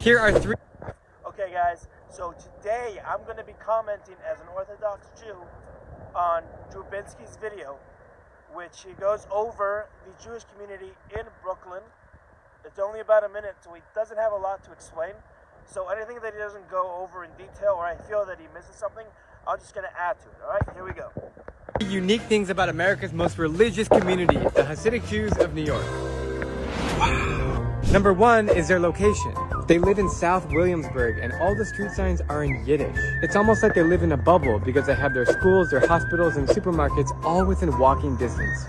Here are three. Okay guys, so today I'm going to be commenting as an Orthodox Jew on Drew Binsky's video, which he goes over the Jewish community in Brooklyn. It's only about a minute, so he doesn't have a lot to explain. So anything that he doesn't go over in detail or I feel that he misses something, I'm just going to add to it. Alright, here we go. Unique things about America's most religious community, the Hasidic Jews of New York. Number one is their location. They live in South Williamsburg and all the street signs are in Yiddish. It's almost like they live in a bubble because they have their schools, their hospitals, and supermarkets all within walking distance.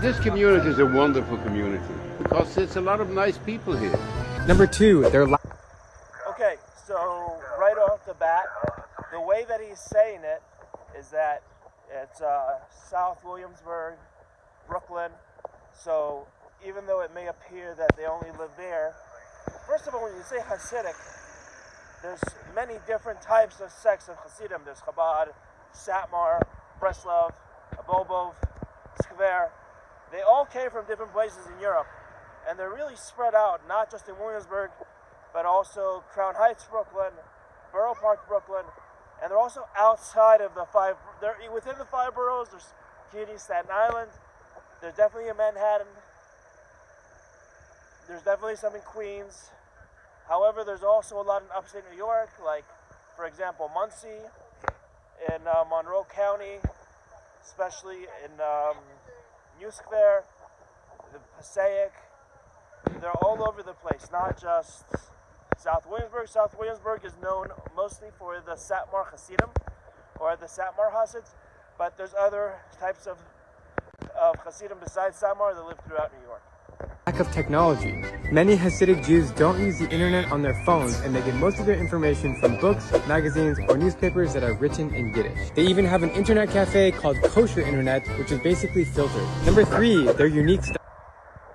This community is a wonderful community because there's a lot of nice people here. Number two, Okay, so right off the bat, the way that he's saying it is that it's South Williamsburg, Brooklyn. So even though it may appear that they only live there, first of all, when you say Hasidic, there's many different types of sects of Hasidim. There's Chabad, Satmar, Breslov, Abobov, Skver. They all came from different places in Europe, and they're really spread out, not just in Williamsburg, but also Crown Heights, Brooklyn, Borough Park, Brooklyn, and they're also outside of the five. They're within the five boroughs. There's community Staten Island. There's definitely a Manhattan. There's definitely some in Queens. However, there's also a lot in upstate New York, like, for example, Muncie, in Monroe County, especially in New Square, the Passaic. They're all over the place, not just South Williamsburg. South Williamsburg is known mostly for the Satmar Hasidim, or the Satmar Hasids, but there's other types of Hasidim besides Satmar that live throughout New York. lack of technology. Many Hasidic Jews don't use the internet on their phones and they get most of their information from books, magazines, or newspapers that are written in Yiddish. They even have an internet cafe called Kosher Internet, which is basically filtered. Number three, their unique style.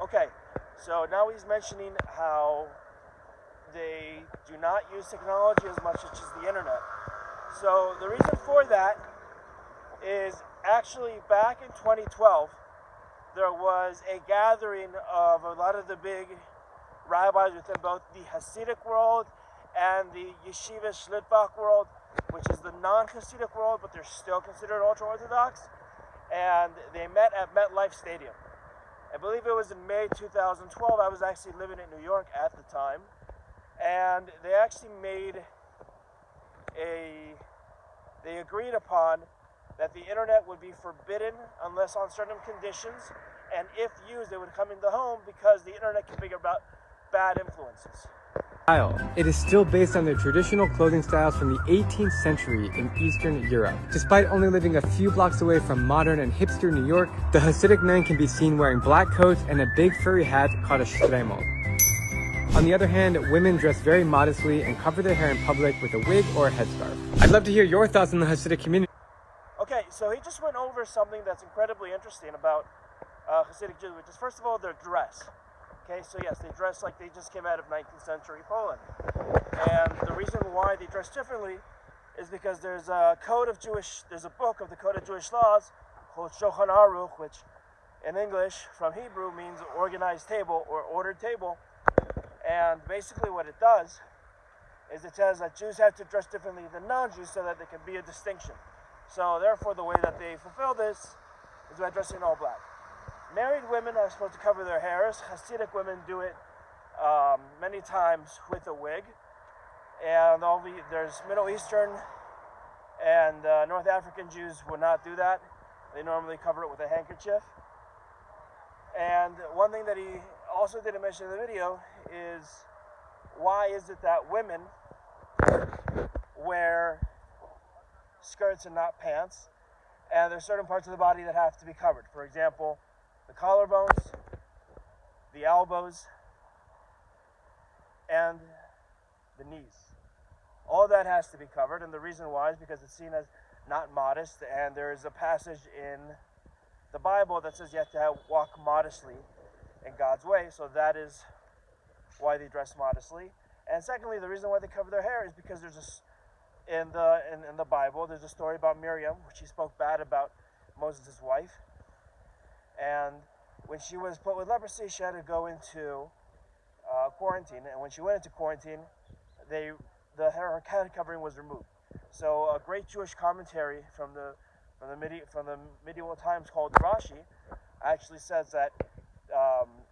Okay, so now he's mentioning how they do not use technology as much as the internet. So the reason for that is actually back in 2012, there was a gathering of a lot of the big rabbis within both the Hasidic world and the Yeshiva Shlitvach world, which is the non-Hasidic world, but they're still considered ultra-Orthodox. And they met at MetLife Stadium. I believe it was in May 2012. I was actually living in New York at the time. And they actually they agreed upon that the internet would be forbidden unless on certain conditions, and if used, it would come in the home because the internet can bring about bad influences. It is still based on their traditional clothing styles from the 18th century in Eastern Europe. Despite only living a few blocks away from modern and hipster New York, the Hasidic men can be seen wearing black coats and a big furry hat called a shtremel. On the other hand, women dress very modestly and cover their hair in public with a wig or a headscarf. I'd love to hear your thoughts on the Hasidic community. Okay, so he just went over something that's incredibly interesting about Hasidic Jews, which is, first of all, their dress. Okay, so yes, they dress like they just came out of 19th century Poland. And the reason why they dress differently is because there's a book of the Code of Jewish Laws called Shulchan Aruch, which in English from Hebrew means organized table or ordered table. And basically what it does is it says that Jews have to dress differently than non-Jews so that there can be a distinction. So therefore the way that they fulfill this is by dressing all black. Married women are supposed to cover their hairs. Hasidic women do it many times with a wig. And there's Middle Eastern and North African Jews would not do that. They normally cover it with a handkerchief. And one thing that he also didn't mention in the video is why is it that women wear skirts and not pants, and there's certain parts of the body that have to be covered. For example, the collarbones, the elbows, and the knees. All that has to be covered, and the reason why is because it's seen as not modest, and there is a passage in the Bible that says you have to walk modestly in God's way, so that is why they dress modestly. And secondly, the reason why they cover their hair is because there's in the Bible, there's a story about Miriam, which she spoke bad about Moses' wife. And when she was put with leprosy, she had to go into quarantine. And when she went into quarantine, the her head covering was removed. So a great Jewish commentary from the medieval times called Rashi actually says that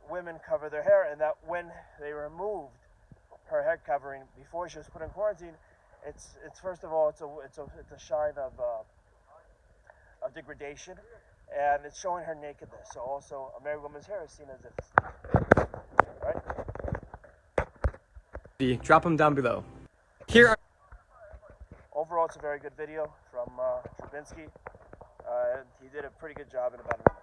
women cover their hair, and that when they removed her head covering before she was put in quarantine, it's first of all it's a sign of degradation, and it's showing her nakedness. So also a married woman's hair is seen as if, right? Drop them down below. Here are Overall, it's a very good video from Drew Binsky. He did a pretty good job in about a minute.